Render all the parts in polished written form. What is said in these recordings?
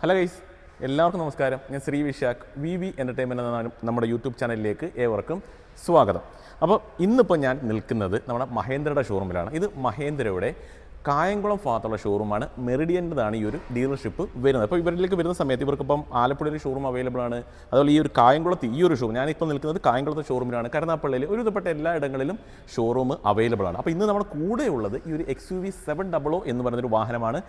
Hello guys, എല്ലാവർക്കും നമസ്കാരം. ഞാൻ ശ്രീ വിശാഖ്, വി എൻ്റർടൈൻമെൻറ്റ് എന്ന നമ്മുടെ യൂട്യൂബ് ചാനലിലേക്ക് ഏവർക്കും സ്വാഗതം. അപ്പോൾ ഇന്നിപ്പോൾ ഞാൻ നിൽക്കുന്നത് നമ്മുടെ മഹേന്ദ്രയുടെ ഷോറൂമിലാണ്. ഇത് മഹേന്ദ്രയുടെ കായംകുളം ഭാഗത്തുള്ള ഷോറൂമാണ്. മെറിഡിയൻ്റെതാണ് ഈ ഒരു ഡീലർഷിപ്പ് വരുന്നത്. അപ്പോൾ ഇവരിലേക്ക് വരുന്ന സമയത്ത് ഇവർക്കിപ്പം ആലപ്പുഴയിൽ ഷോറൂം അവൈലബിൾ ആണ്. അതുപോലെ ഈ ഒരു കായംകുളത്ത് ഈ ഒരു ഷോറൂം, ഞാനിപ്പോൾ നിൽക്കുന്നത് കായംകുളത്തെ ഷോറൂമിലാണ്. കരുനാഗപ്പള്ളിയിൽ ഒരുവിധപ്പെട്ട എല്ലാ ഇടങ്ങളിലും ഷോറൂം അവൈലബിൾ ആണ്. അപ്പോൾ ഇന്ന് നമ്മുടെ കൂടെയുള്ളത് ഈ ഒരു XUV 700 എന്ന് പറയുന്നൊരു വാഹനമാണ്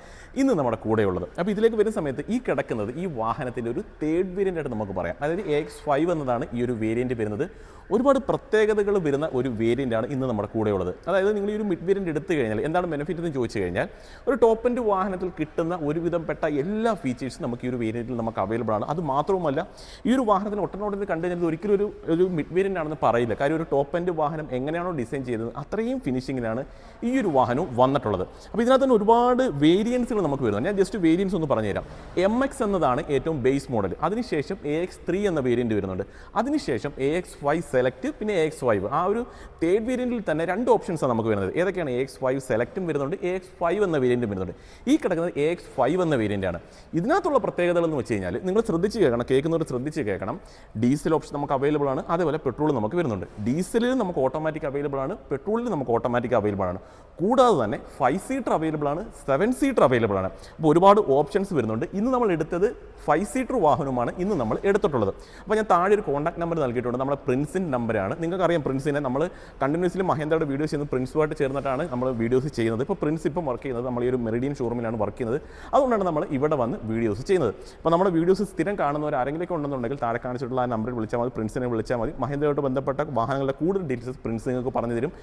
ഇന്ന് നമ്മുടെ കൂടെയുള്ളത്. അപ്പോൾ ഇതിലേക്ക് വരുന്ന സമയത്ത് ഈ കിടക്കുന്നത് ഈ വാഹനത്തിൻ്റെ ഒരു തേർഡ് വേരിയൻ്റ് ആയിട്ട് നമുക്ക് പറയാം. അതായത് AX5 എന്നതാണ് ഈ ഒരു വേരിയൻറ്റ് വരുന്നത്. ഒരുപാട് പ്രത്യേകതകൾ വരുന്ന ഒരു വേരിയൻ്റാണ് ഇന്ന് നമ്മുടെ കൂടെയുള്ളത്. അതായത് നിങ്ങൾ ഈ ഒരു മിഡ് വേരിയൻ്റ് എടുത്തു കഴിഞ്ഞാൽ എന്താണ് ബെനിഫിറ്റ് എന്ന് ചോദിച്ചു കഴിഞ്ഞാൽ, ഒരു ടോപ്പ് എൻഡ് വാഹനത്തിൽ കിട്ടുന്ന ഒരുവിധപ്പെട്ട എല്ലാ ഫീച്ചേഴ്സും നമുക്ക് ഈ ഒരു വേരിയൻറ്റിൽ നമുക്ക് അവൈലബിൾ ആണ്. അത് മാത്രവുമല്ല, ഈ ഒരു വാഹനത്തിന് ഒട്ടനോട്ടത്തിൽ കണ്ടു കഴിഞ്ഞാൽ ഒരിക്കലും ഒരു മിഡ് വേരിയൻ്റ് ആണെന്ന് പറയില്ല. കാര്യം ഒരു ടോപ്പ് എൻഡ് വാഹനം എങ്ങനെയാണോ ഡിസൈൻ ചെയ്തത് അത്രയും ഫിനിഷിങ്ങിലാണ് ഈ ഒരു വാഹനം വന്നിട്ടുള്ളത്. അപ്പോൾ ഇതിനകത്ത് തന്നെ ഒരുപാട് വേരിയൻസുകൾ നമുക്ക് വരുന്നത്. ഞാൻ ജസ്റ്റ് വേരിയൻസ് ഒന്ന് പറഞ്ഞുതരാം. MX എന്നതാണ് ഏറ്റവും ബേസ് മോഡൽ. അതിനുശേഷം AX3 എന്ന വേരിയൻറ്റ് വരുന്നുണ്ട്. അതിനുശേഷം AX5 സെലക്ട്, പിന്നെ AX5. ആ ഒരു തേർഡ് വേരിയൻറ്റിൽ തന്നെ രണ്ട് ഓപ്ഷൻസാണ് നമുക്ക് വരുന്നത്. ഏതൊക്കെയാണ്? AX5 സെലക്റ്റും വരുന്നുണ്ട്, AX5 എന്ന വേരിയൻറ്റും വരുന്നുണ്ട്. ഈ കിടക്കുന്നത് AX5 എന്ന വേരിയൻ്റാണ്. ഇതിനകത്തുള്ള പ്രത്യേകതകൾ എന്ന് വെച്ച് കഴിഞ്ഞാൽ നിങ്ങൾ ശ്രദ്ധിച്ച് കേൾക്കണം, കേൾക്കുന്നവർ ശ്രദ്ധിച്ച് കേൾക്കണം. ഡീസൽ ഓപ്ഷൻ നമുക്ക് അവൈലബിൾ ആണ്, അതേപോലെ പെട്രോൾ നമുക്ക് വരുന്നുണ്ട്. ഡീസലിൽ നമുക്ക് ഓട്ടോമാറ്റിക് അവൈലബിൾ ആണ്, പെട്രോളിൽ നമുക്ക് ഓട്ടോമാറ്റിക് അവൈലബിൾ ആണ്. കൂടാതെ തന്നെ 5 സീറ്റർ അവൈലബിൾ ആണ്, 7 സീറ്റർ അവൈലബിൾ ആണ്. അപ്പോൾ ഒരുപാട് ഓപ്ഷൻസ് വരുന്നുണ്ട്. ഇന്ന് നമ്മൾ എടുത്തത് 5 സീറ്റർ വാഹനമാണ് ഇന്ന് നമ്മൾ എടുത്തിട്ടുള്ളത്. അപ്പോൾ ഞാൻ താഴെ ഒരു കോൺടാക്ട് നമ്പർ നൽകിയിട്ടുണ്ട്. നമ്മുടെ പ്രിൻസിൻ്റെ നമ്പറാണ്. നിങ്ങൾക്കറിയാം പ്രിൻസിനെ നമ്മൾ കണ്ടിന്യൂസ്ലി മഹേന്ദ്രയുടെ വീഡിയോസ് ചെയ്യുന്നത് പ്രിൻസുമായിട്ട് ചേർന്നിട്ടാണ് നമ്മൾ വീഡിയോസ് ചെയ്യുന്നത്. ഇപ്പോൾ പ്രിൻസ് ഇപ്പം വർക്ക് ചെയ്യുന്നത് നമ്മൾ ഈ ഒരു മെറിഡിയൻ ഷോറൂമിലാണ് വർക്ക് ചെയ്യുന്നത്. അതുകൊണ്ടാണ് നമ്മൾ ഇവിടെ വന്ന് വീഡിയോസ് ചെയ്യുന്നത്. അപ്പോൾ നമ്മുടെ വീഡിയോസ് സ്ഥിരം കാണുന്നവർ ആരെങ്കിലും ഉണ്ടെന്നുണ്ടെങ്കിൽ താഴെ കാണിച്ചിട്ടുള്ള ആ നമ്പറിൽ വിളിച്ചാൽ മതി, പ്രിൻസിനെ വിളിച്ചാൽ മതി. മഹേന്ദ്രയോട് ബന്ധപ്പെട്ട വാഹനങ്ങളുടെ കൂടുതൽ ഡീറ്റെയിൽസ് പ്രിൻസ് നിങ്ങൾക്ക് പറഞ്ഞു തരും.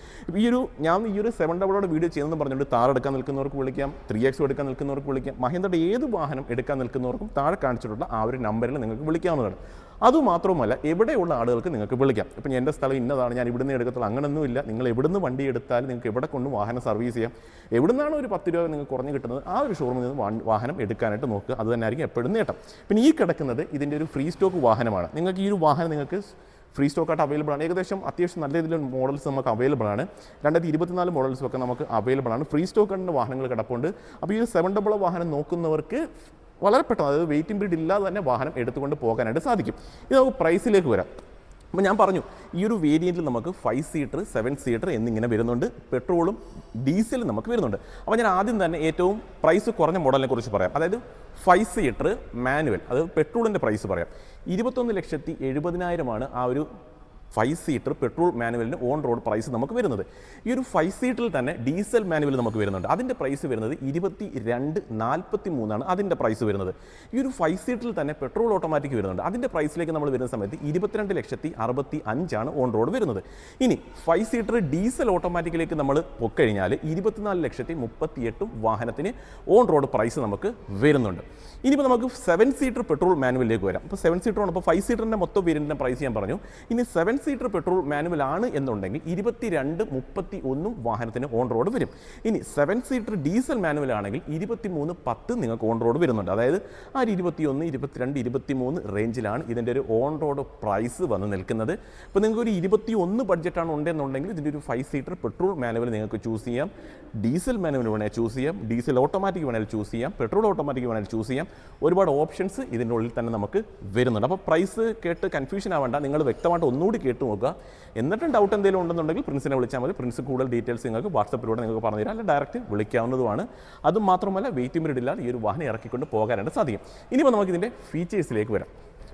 ഞാൻ ഈ ഒരു 700 വീഡിയോ ചെയ്യുന്നതെന്ന് പറഞ്ഞുകൊണ്ട് താഴെ എടുക്കാൻ നിൽക്കുന്നവർക്ക് വിളിക്കാം, 3X എടുക്കാൻ നിൽക്കുന്നവർക്ക് വിളിക്കാം. മഹേന്ദ്രയുടെ ഏത് വാഹനം എടുക്കാൻ നിൽക്കുന്നവർക്കും താഴെ കാണിച്ചിട്ടുള്ള ആ ഒരു നമ്പറിൽ നിങ്ങൾക്ക് വിളിക്കാവുന്നതാണ്. അതുമാത്രമല്ല, എവിടെയുള്ള ആളുകൾക്ക് നിങ്ങൾക്ക് വിളിക്കാം. ഇപ്പം എൻ്റെ സ്ഥലം ഇന്നതാണ്, ഞാൻ ഇവിടുന്ന് എടുക്കത്തുള്ളൂ, അങ്ങനെയൊന്നുമില്ല. നിങ്ങൾ എവിടുന്ന് വണ്ടി എടുത്താലും നിങ്ങൾക്ക് എവിടെ കൊണ്ട് വാഹനം സർവീസ് ചെയ്യാം. എവിടുന്നാണ് ഒരു 10 രൂപ നിങ്ങൾക്ക് കുറഞ്ഞ് കിട്ടുന്നത് ആ ഒരു ഷോറൂമിൽ നിന്ന് വാഹനം എടുക്കാനായിട്ട് നോക്കുക. അത് തന്നെ ആയിരിക്കും എപ്പോഴും നേട്ടം. പിന്നെ ഈ കിടക്കുന്നത് ഇതിൻ്റെ ഒരു ഫ്രീ സ്റ്റോക്ക് വാഹനമാണ്. നിങ്ങൾക്ക് ഈ ഒരു വാഹനം നിങ്ങൾക്ക് ഫ്രീ സ്റ്റോക്കായിട്ട് അവൈലബിൾ ആണ്. ഏകദേശം അത്യാവശ്യം നല്ല രീതിയിലുള്ള മോഡൽസ് നമുക്ക് അവൈലബിൾ ആണ്. 2024 മോഡൽസും ഒക്കെ നമുക്ക് അവൈലബിൾ ആണ്. ഫ്രീ സ്റ്റോക്കിൻ്റെ വാഹനങ്ങൾ കിടപ്പുണ്ട്. അപ്പോൾ ഈ 700 വാഹനം നോക്കുന്നവർക്ക് വളരെ പെട്ടെന്ന്, അതായത് വെയിറ്റിംഗ് പീരീഡ് ഇല്ലാതെ തന്നെ വാഹനം എടുത്തുകൊണ്ട് പോകാനായിട്ട് സാധിക്കും. ഇത് നമുക്ക് പ്രൈസിലേക്ക് വരാം. അപ്പോൾ ഞാൻ പറഞ്ഞു, ഈ ഒരു വേരിയൻറ്റിൽ നമുക്ക് 5 സീറ്റർ, 7 സീറ്റർ എന്നിങ്ങനെ വരുന്നുണ്ട്. പെട്രോളും ഡീസലും നമുക്ക് വരുന്നുണ്ട്. അപ്പോൾ ഞാൻ ആദ്യം തന്നെ ഏറ്റവും പ്രൈസ് കുറഞ്ഞ മോഡലിനെ കുറിച്ച് പറയാം. അതായത് 5 സീറ്റർ മാനുവൽ, അതായത് പെട്രോളിൻ്റെ പ്രൈസ് പറയാം. 21,70,000 ആ ഒരു 5 സീറ്റർ പെട്രോൾ മാനുവലിന് ഓൺ റോഡ് പ്രൈസ് നമുക്ക് വരുന്നത്. ഈ ഒരു 5 സീറ്ററിൽ തന്നെ ഡീസൽ മാനുവൽ നമുക്ക് വരുന്നുണ്ട്. അതിൻ്റെ പ്രൈസ് വരുന്നത് 22,43 അതിൻ്റെ പ്രൈസ് വരുന്നത്. ഈ ഒരു 5 സീറ്ററിൽ തന്നെ പെട്രോൾ ഓട്ടോമാറ്റിക് വരുന്നുണ്ട്. അതിൻ്റെ പ്രൈസിലേക്ക് നമ്മൾ വരുന്ന സമയത്ത് 22,65,000 ഓൺ റോഡ് വരുന്നത്. ഇനി 5 സീറ്റർ ഡീസൽ ഓട്ടോമാറ്റിക്കിലേക്ക് നമ്മൾ പൊക്കഴിഞ്ഞാൽ 24,38,000 വാഹനത്തിന് ഓൺ റോഡ് പ്രൈസ് നമുക്ക് വരുന്നുണ്ട്. ഇനിയിപ്പോൾ നമുക്ക് 7 സീറ്റർ പെട്രോൾ മാനുവലിലേക്ക് വരാം. അപ്പോൾ 7 സീറ്റർ ആണ്. അപ്പോൾ 5 സീറ്ററിൻ്റെ മൊത്തം വേരിയൻറ്റിൻ്റെ പ്രൈസ് ഞാൻ പറഞ്ഞു. ഇനി 7 സീറ്റർ പെട്രോൾ മാനുവൽ ആണ് എന്നുണ്ടെങ്കിൽ 22,31 വാഹനത്തിന് ഓൺ റോഡ് വരും. ഇനി 7 സീറ്റർ ഡീസൽ മാനുവൽ ആണെങ്കിൽ 23,10 നിങ്ങൾക്ക് ഓൺ റോഡ് വരുന്നുണ്ട്. അതായത് ആ 21, 22, 23 റേഞ്ചിലാണ് ഇതിൻ്റെ ഒരു ഓൺ റോഡ് പ്രൈസ് വന്ന് നിൽക്കുന്നത്. ഇപ്പോൾ നിങ്ങൾക്ക് ഒരു 21 ബഡ്ജറ്റാണ് ഉണ്ടെന്നുണ്ടെങ്കിൽ ഇതിൻ്റെ ഒരു 5 സീറ്റർ പെട്രോൾ മാനുവൽ നിങ്ങൾക്ക് ചൂസ് ചെയ്യാം. ഡീസൽ മാനുവൽ വേണമെങ്കിൽ ചൂസ് ചെയ്യാം, ഡീസൽ ഓട്ടോമാറ്റിക് വേണമെങ്കിൽ ചൂസ് ചെയ്യാം, പെട്രോൾ ഓട്ടോമാറ്റിക് വേണമെങ്കിൽ ചൂസ് ചെയ്യാം. ഒരുപാട് ഓപ്ഷൻസ് ഇതിൻ്റെ ഉള്ളിൽ തന്നെ നമുക്ക് വരുന്നുണ്ട്. അപ്പോൾ പ്രൈസ് കേട്ട് കൺഫ്യൂഷൻ ആവേണ്ട, നിങ്ങൾ വ്യക്തമായിട്ട് ഒന്നുകൂടി കേട്ട് നോക്കുക. എന്നിട്ടും ഡൗട്ട് എന്തെങ്കിലും ഉണ്ടെന്നുണ്ടെങ്കിൽ പ്രിൻസിനെ വിളിച്ചാൽ മതി. പ്രിൻസ് കൂടുതൽ ഡീറ്റെയിൽസ് നിങ്ങൾക്ക് വാട്സപ്പിലൂടെ നിങ്ങൾക്ക് പറഞ്ഞു തരാം, അല്ലെങ്കിൽ ഡയറക്റ്റ് വിളിക്കാവുന്നതുമാണ്. അതുമാത്രമല്ല, വെയിറ്റിംഗ് പീരീഡ് ഇല്ലാതെ ഈ ഒരു വാഹനം ഇറക്കിക്കൊണ്ട് പോകാനായിട്ട് സാധിക്കും. ഇനിയിപ്പോൾ നമുക്ക് ഇതിൻ്റെ ഫീച്ചേഴ്സിലേക്ക് വരാം.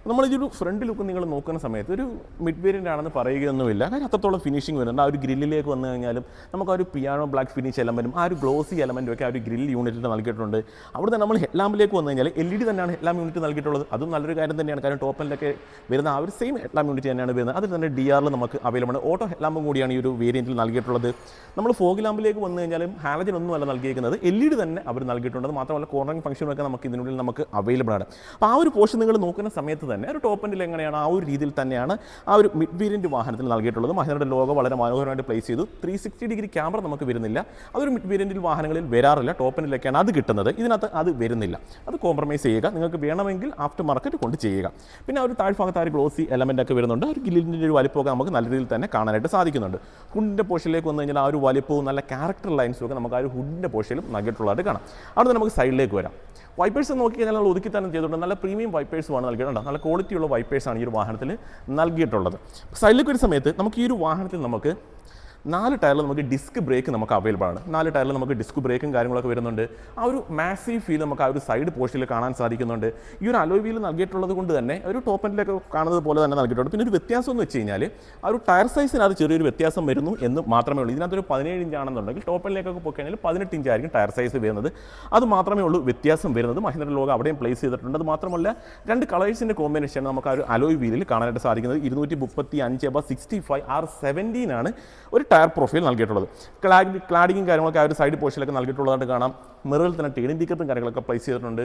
നമ്മളിതൊരു ഫ്രണ്ട് ലുക്ക് നിങ്ങൾ നോക്കുന്ന സമയത്ത് ഒരു മിഡ് വേരിയൻ്റ് ആണെന്ന് പറയുകയൊന്നുമില്ല. കാര്യം അത്രത്തോളം ഫിനിഷിംഗ് വരുന്നുണ്ട്. ആ ഒരു ഗ്രില്ലിലേക്ക് വന്നു കഴിഞ്ഞാലും നമുക്ക് ആ ഒരു പിയാനോ ബ്ലാക്ക് ഫിനിഷ് എലമെൻറ്റും ആ ഒരു ഗ്ലോസി എലമെൻറ്റും ഒക്കെ ആ ഒരു ഗ്രിൽ യൂണിറ്റിൽ നൽകിയിട്ടുണ്ട്. അവിടെ തന്നെ നമ്മൾ ഹെഡ്ലാമ്പിലേക്ക് വന്നു കഴിഞ്ഞാൽ LED തന്നെയാണ് ഹെഡ്ലാമ്പ് യൂണിറ്റ് നൽകിയിട്ടുള്ളത്. അതും നല്ലൊരു കാര്യം തന്നെയാണ്. കാരണം ടോപ്പിലൊക്കെ വരുന്ന ആ ഒരു സെയിം ഹെഡ്ലാമ്പ് യൂണിറ്റ് തന്നെയാണ് വരുന്നത്. അതിൽ തന്നെ DR നമുക്ക് അവൈലബിൾ ആണ്. ഓട്ടോ ഹെഡ്ലാമ്പും കൂടിയാണ് ഈ ഒരു വേരിയൻറ്റിൽ നൽകിയിട്ടുള്ളത്. നമ്മൾ ഫോഗ് ലാമ്പിലേക്ക് വന്നു കഴിഞ്ഞാലും ഹാലജൻ ഒന്നുമല്ല നൽകിയിരിക്കുന്നത്, LED തന്നെ അവർ നൽകിയിട്ടുണ്ട്. അത് മാത്രമല്ല കോർണറിംഗ് ഫംഗ്ഷനൊക്കെ നമുക്ക് ഇതിനുള്ളിൽ നമുക്ക് അവൈലബിൾ ആണ്. അപ്പോൾ ആ ഒരു പോർഷൻ നിങ്ങൾ നോക്കുന്ന സമയത്ത് തന്നെ ഒരു ടോപ്പ് എൻഡിൽ എങ്ങനെയാണ് ആ ഒരു രീതിയിൽ തന്നെയാണ് ആ ഒരു മിഡ് വേരിയൻറ്റ് വാഹനത്തിൽ നൽകിയിട്ടുള്ളത്. മഹേന്ദ്രയുടെ ലോഗോ വളരെ മനോഹരമായിട്ട് പ്ലേസ് ചെയ്തു. 360 ഡിഗ്രി ക്യാമറ നമുക്ക് വരുന്നില്ല. അതൊരു മിഡ് വേരിയൻറ്റിൽ വാഹനങ്ങളിൽ വരാറില്ല. ടോപ്പ് എൻഡിലേക്കാണ് അത് കിട്ടുന്നത്. ഇതിനകത്ത് അത് വരുന്നില്ല. അത് കോംപ്രമൈസ് ചെയ്യുക. നിങ്ങൾക്ക് വേണമെങ്കിൽ ആഫ്റ്റർ മാർക്കറ്റ് കൊണ്ട് ചെയ്യുക. പിന്നെ ആ ഒരു താഴ്ഭാഗത്ത് ആ ഒരു ഗ്ലോസി എലമെൻ്റ് ഒക്കെ വരുന്നുണ്ട്. ആ ഒരു ഗില്ലിൻ്റെ ഒരു വലിപ്പമൊക്കെ നമുക്ക് നല്ല രീതിയിൽ തന്നെ കാണാനായിട്ട് സാധിക്കുന്നുണ്ട്. ഹുഡിൻ്റെ പോർഷനിലേക്ക് വന്നു കഴിഞ്ഞാൽ ആ ഒരു വലിപ്പവും നല്ല ക്യാരക്ടർ ലൈൻസും ഒക്കെ നമുക്ക് ആ ഒരു ഹുഡിൻ്റെ പോർഷനിലും നൽകിയിട്ടുള്ളതായിട്ട് കാണാം. അവിടെ നമുക്ക് സൈഡിലേക്ക് വരാം. വൈപ്പേഴ്സ് നോക്കിക്കഴിഞ്ഞാൽ നമ്മൾ ഒതുക്കി തന്നെ ചെയ്തിട്ടുണ്ട്. നല്ല പ്രീമിയം വൈപ്പേഴ്സുമാണ് നൽകിയിട്ടുണ്ട്. നല്ല ക്വാളിറ്റിയുള്ള വൈപ്പേഴ്സാണ് ഈ ഒരു വാഹനത്തിൽ നൽകിയിട്ടുള്ളത്. സൈഡിലേക്ക് ഒരു സമയത്ത് നമുക്ക് ഈ ഒരു വാഹനത്തിൽ നമുക്ക് 4 ടയറിൽ നമുക്ക് ഡിസ്ക് ബ്രേക്ക് നമുക്ക് അവൈലബിൾ ആണ്. 4 ടയറിൽ നമുക്ക് ഡിസ്ക് ബ്രേക്കും കാര്യങ്ങളൊക്കെ വരുന്നുണ്ട്. ആ ഒരു മാസീവ് ഫീൽ നമുക്ക് ആ ഒരു സൈഡ് പോർഷനിൽ കാണാൻ സാധിക്കുന്നുണ്ട്. ഈ ഒരു അലോയ് വീൽ നൽകിയിട്ടുള്ളത് കൊണ്ട് തന്നെ ഒരു ടോപ്പ് എൻഡിലൊക്കെ കാണുന്നത് പോലെ തന്നെ നൽകിയിട്ടുണ്ട്. പിന്നെ ഒരു വ്യത്യാസം എന്ന് വെച്ച് കഴിഞ്ഞാൽ ആ ഒരു ടയർ സൈസിനകത്ത് ചെറിയൊരു വ്യത്യാസം വരുന്നു എന്ന് മാത്രമേ ഉള്ളൂ. ഇതിനകത്തൊരു 17 ഇഞ്ചാണെന്നുണ്ടെങ്കിൽ ടോപ്പ് എൻഡിലേക്കൊക്കെ പോയി കഴിഞ്ഞാൽ 18 ഇഞ്ചായിരിക്കും ടയർ സൈസ് വരുന്നത്. അത് മാത്രമേ ഉള്ളൂ വ്യത്യാസം വരുന്നത്. മഹീന്ദ്ര ലോഗോ അവിടെയും പ്ലേസ് ചെയ്തിട്ടുണ്ട്. അത് മാത്രമല്ല 2 കളേഴ്സിൻ്റെ കോമ്പിനേഷൻ നമുക്ക് ആ ഒരു അലോയ് വീലിൽ കാണാനായിട്ട് സാധിക്കുന്നത്. 235/65 R17 ആണ് ഒരു ടയർ പ്രൊഫൈൽ നൽകിയിട്ടുള്ളത്. ക്ലാഡിങ്ങും കാര്യങ്ങളൊക്കെ ആ ഒരു സൈഡ് പോർഷനിലൊക്കെ നൽകിയിട്ടുള്ളതായിട്ട് കാണാം. മിററിൽ തന്നെ ടേണിംഗ് ടിക്കറ്റും കാര്യങ്ങളൊക്കെ പ്ലേസ് ചെയ്തിട്ടുണ്ട്.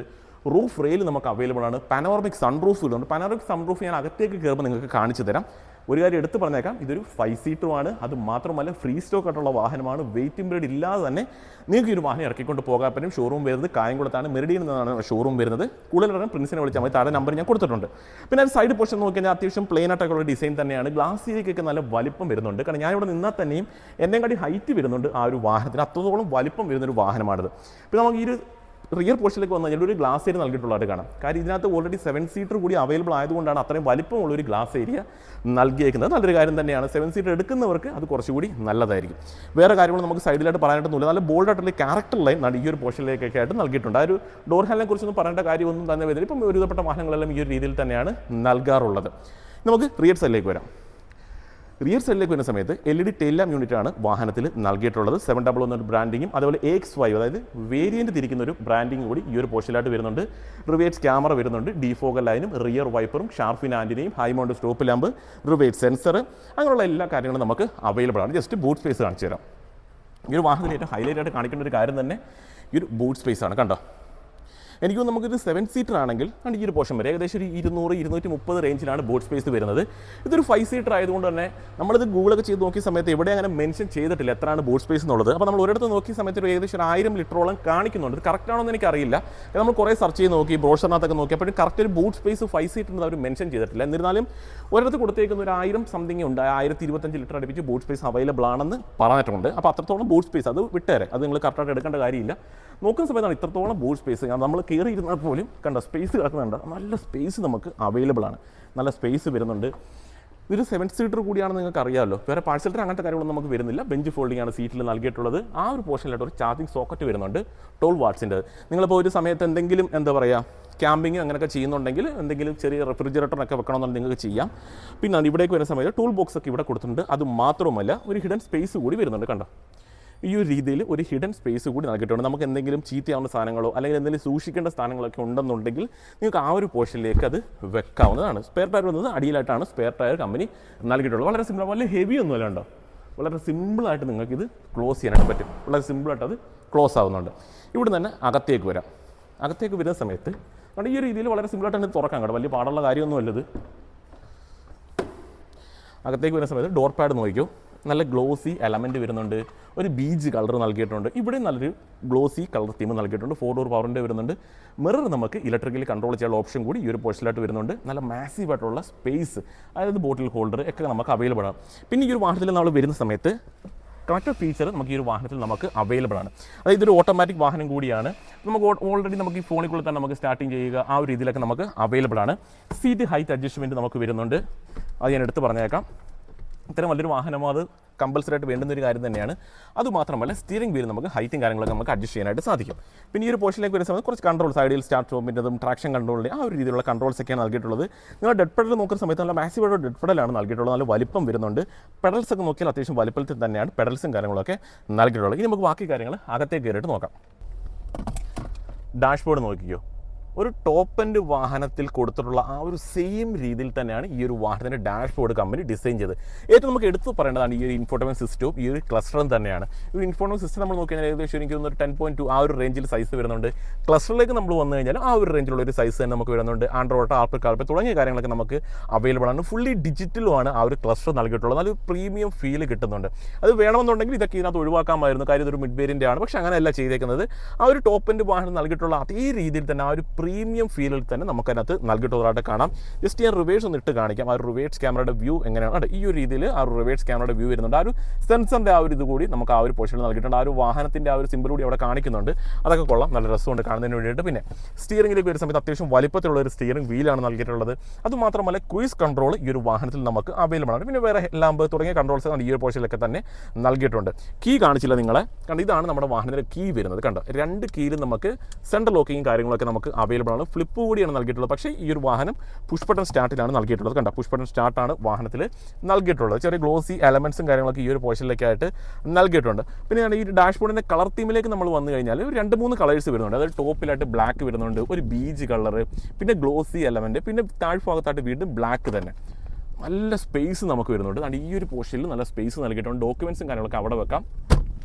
റൂഫ് റെയിൽ നമുക്ക് അവൈലബിൾ ആണ്. പാനോറമിക് സൺറൂഫ് ഇടുന്നുണ്ട്. പാനോറമിക് സൺറൂഫ് ഞാൻ അകത്തേക്ക് കയറുമ്പോൾ നിങ്ങൾക്ക് കാണിച്ചു തരാം. ഒരു കാര്യം എടുത്ത് പറഞ്ഞേക്കാം, ഇതൊരു 5 സീറ്ററുമാണ്. അത് മാത്രമല്ല ഫ്രീ സ്റ്റോക്ക് ആയിട്ടുള്ള വാഹനമാണ്. വെയിറ്റിംഗ് പീരീഡ് ഇല്ലാതെ തന്നെ നിങ്ങൾക്ക് ഈ ഒരു വാഹനം ഇറക്കിക്കൊണ്ട് പോകാൻ പറ്റും. ഷോറൂം വരുന്നത് കായംകുളത്താണ്. മെറിഡിയൻ എന്നാണ് ഷോറൂം വരുന്നത്. കൂടുതലും പ്രിൻസിനെ വിളിച്ചാൽ മതി. താഴെ നമ്പർ ഞാൻ കൊടുത്തിട്ടുണ്ട്. പിന്നെ അത് സൈഡ് പോർഷൻ നോക്കി കഴിഞ്ഞാൽ അത്യാവശ്യം പ്ലെയിൻ ആയിട്ടൊക്കെയുള്ള ഡിസൈൻ തന്നെയാണ്. ഗ്ലാസ് ഏരിയയ്ക്കൊക്കെ നല്ല വലിപ്പം വരുന്നുണ്ട്. കാരണം ഞാനിവിടെ നിന്നാൽ തന്നെയും എന്നെയും കാട്ടി ഹൈറ്റ് വരുന്നുണ്ട് ആ ഒരു വാഹനത്തിന്. അത്രത്തോളം വലിപ്പം വരുന്നൊരു വാഹനമാണിത്. പിന്നെ നമുക്ക് ഈ ഒരു റിയർ പോർഷനിലേക്ക് വന്നു കഴിഞ്ഞാൽ ഒരു ഗ്ലാസ് ഏരിയ നൽകിയിട്ടുള്ളതായിട്ട് കാണാം. കാര്യം ഇതിനകത്ത് ഓൾറെഡി 7 സീറ്റർ കൂടി അവൈലബിൾ ആയതുകൊണ്ടാണ് അത്രയും വലിപ്പമുള്ള ഒരു ഗ്ലാസ് ഏരിയ നൽകിയേക്കുന്നത്. നല്ലൊരു കാര്യം തന്നെയാണ്. 7 സീറ്റർ എടുക്കുന്നവർക്ക് അത് കുറച്ചുകൂടി നല്ലതായിരിക്കും. വേറെ കാര്യങ്ങൾ നമുക്ക് സൈഡിലായിട്ട് പറയാനായിട്ടൊന്നുമില്ല. നല്ല ബോൾഡായിട്ടുള്ള ക്യാരക്ടർ ലൈൻ ഈ ഒരു പോർഷനിലേക്കൊക്കെ ആയിട്ട് നൽകിയിട്ടുണ്ട്. ആ ഒരു ഡോർ ഹാൻഡിനെ കുറിച്ചൊന്നും പറയേണ്ട കാര്യമൊന്നും തന്നെ വരുന്നില്ല. ഇപ്പം ഒരുവിധപ്പെട്ട വാഹനങ്ങളെല്ലാം ഈ ഒരു രീതിയിൽ തന്നെയാണ് നൽകാറുള്ളത്. നമുക്ക് റിയർ സൈഡിലേക്ക് വരാം. റിയർ സൈഡിലേക്ക് വരുന്ന സമയത്ത് LED ടെയിൽ ലാമ്പ് യൂണിറ്റാണ് വാഹനത്തിൽ നൽകിയിട്ടുള്ളത്. 700 എന്നൊരു ബ്രാൻഡിങ്ങും അതുപോലെ AX5 അതായത് വേരിയൻറ്റ് തിരിക്കുന്ന ഒരു ബ്രാൻഡിങ് കൂടി ഈ ഒരു പോർഷനിലായിട്ട് വരുന്നുണ്ട്. റിവേഴ്സ് ക്യാമറ വരുന്നുണ്ട്. ഡിഫോഗർ ലൈനും റിയർ വൈപ്പറും ഷാർഫിൻ ആൻറ്റിനെയും high mount stop lamp reverse sensor അങ്ങനെയുള്ള എല്ലാ കാര്യങ്ങളും നമുക്ക് അവൈലബിൾ ആണ്. ജസ്റ്റ് ബൂട്ട് സ്പേസ് കാണിച്ചു തരാം. ഈ ഒരു വാഹനത്തിന് ഏറ്റവും ഹൈലൈറ്റ് ആയിട്ട് കാണിക്കേണ്ട ഒരു കാര്യം തന്നെ ഈ ഒരു ബൂട്ട് സ്പേസ് ആണ്. കണ്ടോ, എനിക്ക് നമുക്കൊരു 7 സീറ്റർ ആണെങ്കിൽ ഈ ഒരു പോർഷൻ വരെ ഏകദേശം ഒരു 200-230 റേഞ്ചിലാണ് ബോട്ട് സ്പേസ് വരുന്നത്. ഇതൊരു 5 സീറ്റർ ആയതുകൊണ്ട് തന്നെ നമ്മളിത് ഗൂഗിളൊക്കെ ചെയ്ത് നോക്കിയ സമയത്ത് എവിടെ അങ്ങനെ മെൻഷൻ ചെയ്തിട്ടില്ല എത്രയാണ് ബോട്ട് സ്പേസ് എന്നുള്ളത്. അപ്പോൾ നമ്മൾ ഒരിടത്ത് നോക്കിയ സമയത്ത് ഒരു ഏകദേശം 1000 ലിറ്ററോളം കാണിക്കുന്നുണ്ട്. ഇത് കറക്റ്റ് ആണോ എന്ന് എനിക്കറിയില്ല. നമ്മൾ കുറേ സെർച്ച് ചെയ്ത് നോക്കി, ബ്രോഷറിനകത്തൊക്കെ നോക്കി, അപ്പോൾ കറക്റ്റ് ഒരു ബോട്ട് സ്പേസ് 5 സീറ്റർ അവർ മെൻഷൻ ചെയ്തിട്ടില്ല. എന്നിരുന്നാലും ഒരിടത്ത് കൊടുത്തേക്കുന്ന ഒരു 1000 സംതിങ് ഉണ്ട്. 1025 ലിറ്റർ അടുപ്പിച്ച് ബോട്ട് സ്പേസ് അവൈലബിൾ ആണെന്ന് പറഞ്ഞിട്ടുണ്ട്. അപ്പോൾ അത്രത്തോളം ബോട്ട് സ്പേസ് അത് വിട്ടേരെ, അത് നിങ്ങൾ കറക്റ്റായിട്ട് എടുക്കേണ്ട കാര്യമില്ല. നോക്കുന്ന സമയത്താണ് ഇത്രത്തോളം ബോട്ട് സ്പേസ്. നമ്മൾ കയറി ഇരുന്നാൽ പോലും കണ്ട സ്പേസ് കിടക്കുന്നുണ്ട്. നല്ല സ്പേസ് നമുക്ക് അവൈലബിൾ ആണ്. നല്ല സ്പേസ് വരുന്നുണ്ട്. ഇതൊരു 7 സീറ്റർ കൂടിയാണെന്ന് നിങ്ങൾക്ക് അറിയാമല്ലോ. വേറെ പാഴ്സൽ അങ്ങനത്തെ കാര്യങ്ങളൊന്നും നമുക്ക് വരുന്നില്ല. ബെഞ്ച് ഫോൾഡിംഗ് ആണ് സീറ്റിൽ നൽകിയിട്ടുള്ളത്. ആ ഒരു പോർഷനിലായിട്ട് ഒരു ചാർജിങ് സോക്കറ്റ് വരുന്നുണ്ട് 12 വാട്ട്സിൻ്റെ. നിങ്ങളിപ്പോൾ ഒരു സമയത്ത് എന്തെങ്കിലും ക്യാമ്പിങ് അങ്ങനെയൊക്കെ ചെയ്യുന്നുണ്ടെങ്കിൽ എന്തെങ്കിലും ചെറിയ റെഫ്രിജറേറ്ററൊക്കെ വെക്കണമെന്നുണ്ടെങ്കിൽ നിങ്ങൾക്ക് ചെയ്യാം. പിന്നെ ഇവിടേക്ക് വരുന്ന സമയത്ത് ടൂൾ ബോക്സ് ഒക്കെ ഇവിടെ കൊടുത്തിട്ടുണ്ട്. അത് മാത്രമല്ല ഒരു ഹിഡൻ സ്പേസ് കൂടി വരുന്നുണ്ട്. കണ്ടോ, ഈ ഒരു രീതിയിൽ ഒരു ഹിഡൻ സ്പേസ് കൂടി നൽകിയിട്ടുണ്ട്. നമുക്ക് എന്തെങ്കിലും ചീത്തയാവുന്ന സാധനങ്ങളോ അല്ലെങ്കിൽ എന്തെങ്കിലും സൂക്ഷിക്കേണ്ട സാധനങ്ങളൊക്കെ ഉണ്ടെന്നുണ്ടെങ്കിൽ നിങ്ങൾക്ക് ആ ഒരു പോർഷനിലേക്ക് അത് വെക്കാവുന്നതാണ്. സ്പെയർ ടയർ വന്നത് അടിയിലായിട്ടാണ് സ്പെയർ ടയർ കമ്പനി നൽകിയിട്ടുള്ളത്. വളരെ സിമ്പിൾ, വലിയ ഹെവി ഒന്നുമല്ല. ഉണ്ടോ, വളരെ സിമ്പിളായിട്ട് നിങ്ങൾക്കിത് ക്ലോസ് ചെയ്യാനായിട്ട് പറ്റും. വളരെ സിമ്പിളായിട്ട് അത് ക്ലോസ് ആവുന്നുണ്ട്. ഇവിടെ തന്നെ അകത്തേക്ക് വരാം. അകത്തേക്ക് വരുന്ന സമയത്ത് ഈ ഒരു രീതിയിൽ വളരെ സിമ്പിളായിട്ട് തന്നെ തുറക്കാം. കേട്ടോ, വലിയ പാടുള്ള കാര്യമൊന്നുമല്ലത്. അകത്തേക്ക് വരുന്ന സമയത്ത് ഡോർ പാഡ് നോക്കിക്കോ, നല്ല ഗ്ലോസി എലമെൻറ്റ് വരുന്നുണ്ട്. ഒരു ബീജ് കളർ നൽകിയിട്ടുണ്ട്. ഇവിടെ നല്ലൊരു ഗ്ലോസി കളർ തീം നൽകിയിട്ടുണ്ട്. 4 ഡോർ പവറിൻ്റെ വരുന്നുണ്ട്. മിറർ നമുക്ക് ഇലക്ട്രിക്കലി കൺട്രോൾ ചെയ്യാനുള്ള ഓപ്ഷൻ കൂടി ഈ ഒരു പോർഷനിലായിട്ട് വരുന്നുണ്ട്. നല്ല മാസീവ് ആയിട്ടുള്ള സ്പേസ്, അതായത് ബോട്ടിൽ ഹോൾഡർ ഒക്കെ നമുക്ക് അവൈലബിൾ ആണ്. പിന്നെ ഈ ഒരു വാഹനത്തിൽ നമ്മൾ വരുന്ന സമയത്ത് കണക്റ്റഡ് ഫീച്ചർ നമുക്ക് ഈ ഒരു വാഹനത്തിൽ നമുക്ക് അവൈലബിൾ ആണ്. അതായത് ഇതൊരു ഓട്ടോമാറ്റിക് വാഹനം കൂടിയാണ്. നമുക്ക് ഓൾറെഡി നമുക്ക് ഈ ഫോണിൽ തന്നെ നമുക്ക് സ്റ്റാർട്ടിങ് ചെയ്യുക, ആ ഒരു രീതിയിലൊക്കെ നമുക്ക് അവൈലബിൾ ആണ്. സീറ്റ് ഹൈറ്റ് അഡ്ജസ്റ്റ്മെൻറ്റ് നമുക്ക് വരുന്നുണ്ട്. അത് ഞാൻ എടുത്ത് പറഞ്ഞേക്കാം. ഇത്തരം വലിയൊരു വാഹനമോ അത് കമ്പൽസറി ആയിട്ട് വേണ്ടുന്ന ഒരു കാര്യം തന്നെയാണ്. അതുമാത്രമല്ല സ്റ്റിയറിംഗ് വീൽ നമുക്ക് ഹൈറ്റും കാര്യങ്ങളൊക്കെ നമുക്ക് അഡ്ജസ്റ്റ് ചെയ്യാനായിട്ട് സാധിക്കും. പിന്നെ ഈ ഒരു പോർഷനിലേക്ക് വരുന്ന സമയത്ത് കുറച്ച് കൺട്രോൾസ്, ഐഡിയൽ സ്റ്റാർട്ട് സ്റ്റോപ്പിൻ്റെതും ട്രാക്ഷൻ കൺട്രോളിൻ്റെ ആ ഒരു രീതിയിലുള്ള കൺട്രോൾസ് ഒക്കെയാണ് നൽകിയിട്ടുള്ളത്. നിങ്ങൾ ഡെഡ് പെഡൽ നോക്കുന്ന സമയത്ത് നല്ല മാസീവായിട്ട് ഡെഡ് പെഡലാണ് നൽകിയിട്ടുള്ളത്. നല്ല വലിപ്പം വരുന്നുണ്ട്. പെഡൽസ് ഒക്കെ നോക്കിയാൽ അത്യാവശ്യം വലിപ്പത്തിൽ തന്നെയാണ് പെഡൽസും കാര്യങ്ങളൊക്കെ നൽകിയിട്ടുള്ളത്. ഇനി നമുക്ക് ബാക്കി കാര്യങ്ങൾ അകത്തേക്ക് കയറിയിട്ട് നോക്കാം. ഡാഷ്ബോർഡ് നോക്കിക്കോ, ഒരു ടോപ്പ് എൻഡ് വാഹനത്തിൽ കൊടുത്തിട്ടുള്ള ആ ഒരു സെയിം രീതിയിൽ തന്നെയാണ് ഈ ഒരു വാഹനത്തിൻ്റെ ഡാഷ്ബോർഡ് കമ്പനി ഡിസൈൻ ചെയ്തത്. ഏറ്റവും നമുക്ക് എടുത്തു പറയേണ്ടതാണ് ഈ ഒരു ഇൻഫോർട്ടൈൻമെൻറ്റ് സിസ്റ്റവും ഈ ഒരു ക്ലസ്റ്ററും തന്നെയാണ്. ഈ ഒരു ഇൻഫോർട്ടൈൻമെൻറ്റ് സിസ്റ്റം നമ്മൾ നോക്കിക്കഴിഞ്ഞാൽ ഏകദേശം എനിക്ക് തോന്നുന്നു 10.2 ആ ഒരു റേഞ്ചിൽ സൈസ് വരുന്നുണ്ട്. ക്ലസ്റ്ററിലേക്ക് നമ്മൾ വന്നു കഴിഞ്ഞാൽ ആ ഒരു റേഞ്ചിലുള്ള ഒരു സൈസ് തന്നെ നമുക്ക് വരുന്നുണ്ട്. ആൻഡ്രോയിഡ്, ആപ്പിൾ കാർപ്ലേ തുടങ്ങിയ കാര്യങ്ങളൊക്കെ നമുക്ക് അവൈലബിൾ ആണ്. ഫുള്ളി ഡിജിറ്റലുമാണ് ആ ഒരു ക്ലസ്റ്റർ നൽകിയിട്ടുള്ളത്. നല്ലൊരു പ്രീമിയം ഫീൽ കിട്ടുന്നുണ്ട്. അത് വേണമെന്നുണ്ടെങ്കിൽ ഇതൊക്കെ ഇതിനകത്ത് ഒഴിവാക്കാമായിരുന്നു. കാര്യം ഇതൊരു മിഡ് വേരിയൻ്റ് ആണ്. പക്ഷേ അങ്ങനെയല്ല ചെയ്തേക്കുന്നത്. ആ ഒരു ടോപ്പ് എൻഡ് വാഹനം നൽകിയിട്ടുള്ള അതേ രീതിയിൽ തന്നെ ആ ഒരു പ്രീമിയം ഫീലിൽ തന്നെ നമുക്കതിനകത്ത് നൽകിയിട്ടുള്ളതായിട്ട് കാണാം. ജസ്റ്റ് ഞാൻ റിവേഴ്സ് ഒന്ന് ഇട്ട് കാണിക്കാം. ആ ഒരു റിവേഴ്സ് ക്യാമറയുടെ വ്യൂ എങ്ങനെയാണ് ഈ ഒരു രീതിയിൽ ആ ഒരു റിവേഴ്സ് ക്യാമറയുടെ വ്യൂ വരുന്നുണ്ട്. ആ ഒരു സെൻസറിൻ്റെ ആ ഒരു ഇത് കൂടി നമുക്ക് ആ ഒരു പൊസിഷനിൽ നൽകിയിട്ടുണ്ട്. ആ ഒരു വാഹനത്തിൻ്റെ ആ ഒരു സിമ്പിൾ കൂടി അവിടെ കാണിക്കുന്നുണ്ട്. അതൊക്കെ കൊള്ളാം, നല്ല രസമുണ്ട് കാണുന്നതിന് വേണ്ടിയിട്ട്. പിന്നെ സ്റ്റിയറിംഗിലേക്ക് വരുന്ന സമയത്ത് അത്യാവശ്യം വലിപ്പത്തിലുള്ള ഒരു സ്റ്റിയറിംഗ് വീലാണ് നൽകിയിട്ടുള്ളത്. അതുമാത്രമല്ല ക്രൂയിസ് കൺട്രോൾ ഈ ഒരു വാഹനത്തിൽ നമുക്ക് അവൈലബിൾ ആണ്. പിന്നെ വേറെ ലാമ്പ് തുടങ്ങിയ കൺട്രോൾസ് ഈ ഒരു പോർഷനിലൊക്കെ തന്നെ നൽകിയിട്ടുണ്ട്. കീ കാണിച്ചില്ല നിങ്ങളെ, കാരണം ഇതാണ് നമ്മുടെ വാഹനത്തിൻ്റെ കീ വരുന്നത്. കണ്ടോ, 2 കീയിലും നമുക്ക് സെൻട്രൽ ലോക്കിങ്ങും കാര്യങ്ങളൊക്കെ നമുക്ക് അവൈലബിൾ ആണ്. ഫ്ലിപ്പ് കൂടിയാണ് നൽകിയിട്ടുള്ളത്. പക്ഷേ ഈ ഒരു വാഹനം പുഷ് ബട്ടൺ സ്റ്റാർട്ടിലാണ് നൽകിയിട്ടുള്ളത്. കണ്ടോ, പുഷ് ബട്ടൺ സ്റ്റാർട്ടാണ് വാഹനത്തിൽ നൽകിയിട്ടുള്ളത്. ചെറിയ ഗ്ലോസി എലമെൻസും കാര്യങ്ങളൊക്കെ ഈ ഒരു പോർഷനിലേക്കായിട്ട് നൽകിയിട്ടുണ്ട്. പിന്നെ ഈ ഡാഷ്ബോർഡിൻ്റെ കളർ തീമിലേക്ക് നമ്മൾ വന്നു കഴിഞ്ഞാൽ ഒരു 2-3 കളേഴ്സ് വരുന്നുണ്ട്. അതായത് ടോപ്പിലായിട്ട് ബ്ലാക്ക് വരുന്നുണ്ട്, ഒരു ബീജ് കളർ, പിന്നെ ഗ്ലോസി എലമെൻറ്റ്, പിന്നെ താഴ്ഭാഗത്തായിട്ട് വീണ്ടും ബ്ലാക്ക് തന്നെ. നല്ല സ്പേസ് നമുക്ക് വരുന്നുണ്ട്. അതുകൊണ്ട് ഈ ഒരു പോർഷനിൽ നല്ല സ്പേസ് നൽകിയിട്ടുണ്ട്. ഡോക്യുമെൻറ്റ്സും കാര്യങ്ങളൊക്കെ അവിടെ വെക്കാം,